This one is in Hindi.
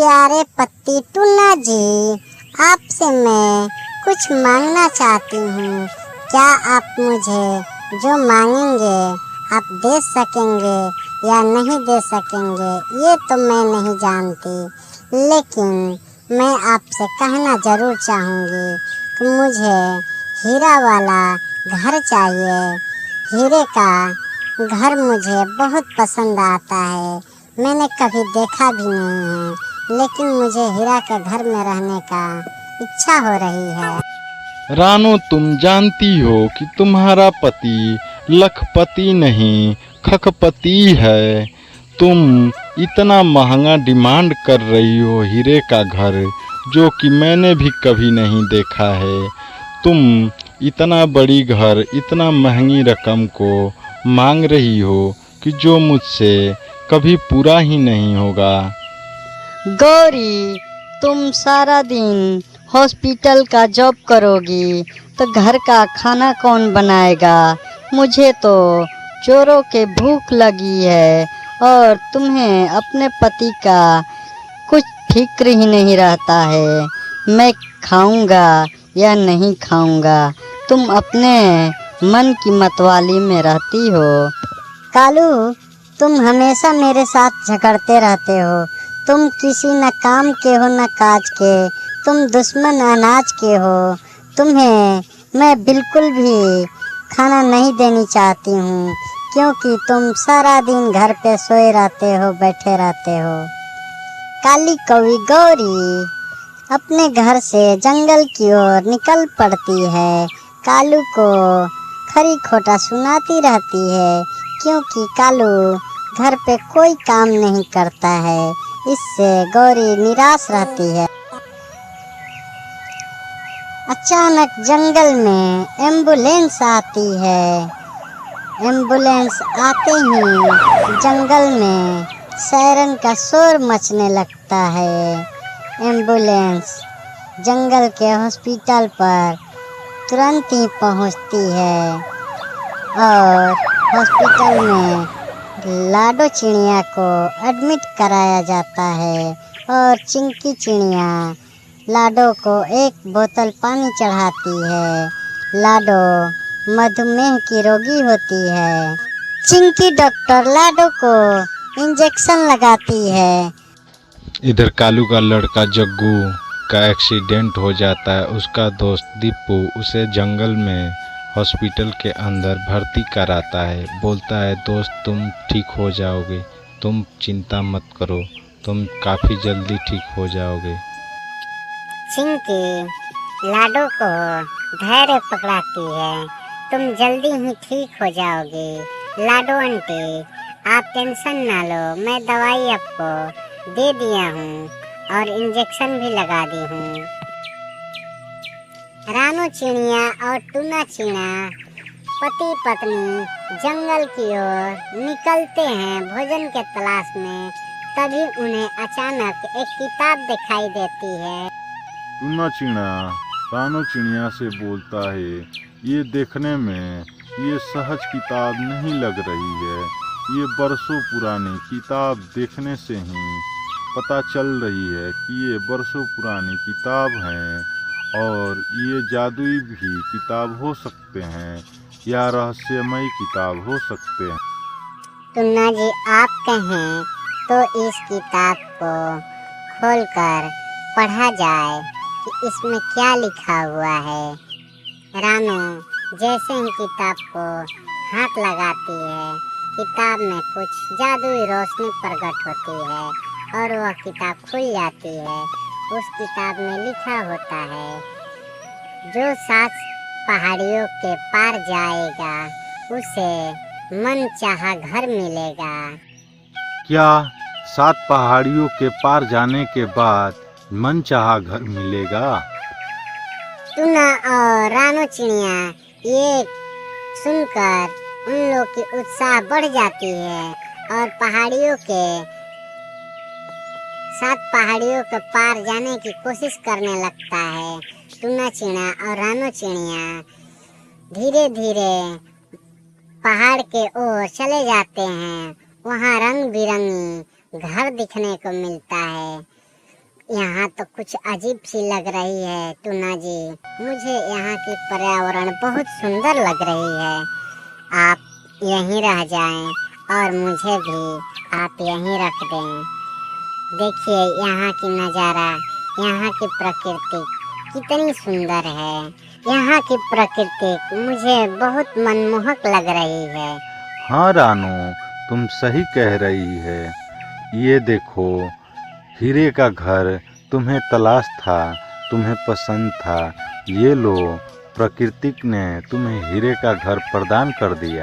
प्यारे पति टूना जी, आपसे मैं कुछ मांगना चाहती हूँ। क्या आप मुझे जो मांगेंगे आप दे सकेंगे या नहीं दे सकेंगे ये तो मैं नहीं जानती, लेकिन मैं आपसे कहना ज़रूर चाहूँगी कि मुझे हीरा वाला घर चाहिए। हीरे का घर मुझे बहुत पसंद आता है, मैंने कभी देखा भी नहीं है, लेकिन मुझे हीरा के घर में रहने का इच्छा हो रही है। रानो, तुम जानती हो कि तुम्हारा पति लखपति नहीं खखपति है। तुम इतना महंगा डिमांड कर रही हो हीरे का घर, जो कि मैंने भी कभी नहीं देखा है। तुम इतना बड़ी घर, इतना महंगी रकम को मांग रही हो कि जो मुझसे कभी पूरा ही नहीं होगा। गौरी, तुम सारा दिन हॉस्पिटल का जॉब करोगी तो घर का खाना कौन बनाएगा? मुझे तो चोरों के भूख लगी है और तुम्हें अपने पति का कुछ फिक्र ही नहीं रहता है, मैं खाऊंगा या नहीं खाऊंगा। तुम अपने मन की मतवाली में रहती हो। कालू, तुम हमेशा मेरे साथ झगड़ते रहते हो। तुम किसी न काम के हो न काज के, तुम दुश्मन अनाज के हो। तुम्हें मैं बिल्कुल भी खाना नहीं देनी चाहती हूँ, क्योंकि तुम सारा दिन घर पे सोए रहते हो, बैठे रहते हो। काली कौवी गौरी अपने घर से जंगल की ओर निकल पड़ती है, कालू को खरी खोटा सुनाती रहती है, क्योंकि कालू घर पे कोई काम नहीं करता है। इससे गौरी निराश रहती है। अचानक जंगल में एम्बुलेंस आती है। एम्बुलेंस आते ही जंगल में सायरन का शोर मचने लगता है। एम्बुलेंस जंगल के हॉस्पिटल पर तुरंत ही पहुंचती है और हॉस्पिटल में लाडो चिड़िया को एडमिट कराया जाता है और चिंकी चिड़िया लाडो को एक बोतल पानी चढ़ाती है। लाडो मधुमेह की रोगी होती है। चिंकी डॉक्टर लाडो को इंजेक्शन लगाती है। इधर कालू का लड़का जग्गू का एक्सीडेंट हो जाता है। उसका दोस्त दीपू उसे जंगल में हॉस्पिटल के अंदर भर्ती कराता है। बोलता है, दोस्त तुम ठीक हो जाओगे, तुम चिंता मत करो, तुम काफ़ी जल्दी ठीक हो जाओगे। चिंकी लाडो को धैर्य पकड़ाती है, तुम जल्दी ही ठीक हो जाओगे। लाडो आंटी, आप टेंशन ना लो, मैं दवाई आपको दे दिया हूँ और इंजेक्शन भी लगा दी हूँ। रानू चिड़िया और टूना चिड़ा पति पत्नी जंगल की ओर निकलते हैं भोजन के तलाश में। तभी उन्हें अचानक एक किताब दिखाई देती है। टूना चिड़ा रानो चिड़िया से बोलता है, ये देखने में ये सहज किताब नहीं लग रही है। ये बरसों पुरानी किताब देखने से ही पता चल रही है कि ये बरसों पुरानी किताब है और ये जादुई भी किताब हो सकते हैं या रहस्यमयी किताब हो सकते हैं। टूना जी, आप कहें तो इस किताब को खोलकर पढ़ा जाए कि इसमें क्या लिखा हुआ है। रानू जैसे ही किताब को हाथ लगाती है, किताब में कुछ जादुई रोशनी प्रकट होती है और वह किताब खुल जाती है। उस किताब में लिखा होता है, जो 7 पहाड़ियों के पार जाएगा उसे मन चाहा घर मिलेगा। क्या 7 पहाड़ियों के पार जाने के बाद मन चाहा घर मिलेगा? टूना और रानो चिड़िया ये सुनकर उन लोग की उत्साह बढ़ जाती है और 7 पहाड़ियों के पार जाने की कोशिश करने लगता है। टूना चिड़ा और रानो चिड़िया धीरे धीरे पहाड़ के ओर चले जाते हैं। वहाँ रंग बिरंगी घर दिखने को मिलता है। यहाँ तो कुछ अजीब सी लग रही है टूना जी। मुझे यहाँ की पर्यावरण बहुत सुंदर लग रही है। आप यहीं रह जाएं और मुझे भी आप यहीं रख दें। देखिए यहाँ की नज़ारा, यहाँ की प्रकृति कितनी सुंदर है। यहाँ की प्रकृति मुझे बहुत मनमोहक लग रही है। हाँ रानू, तुम सही कह रही है। ये देखो, हीरे का घर तुम्हें तलाश था, तुम्हें पसंद था। ये लो, प्रकृति ने तुम्हें हीरे का घर प्रदान कर दिया।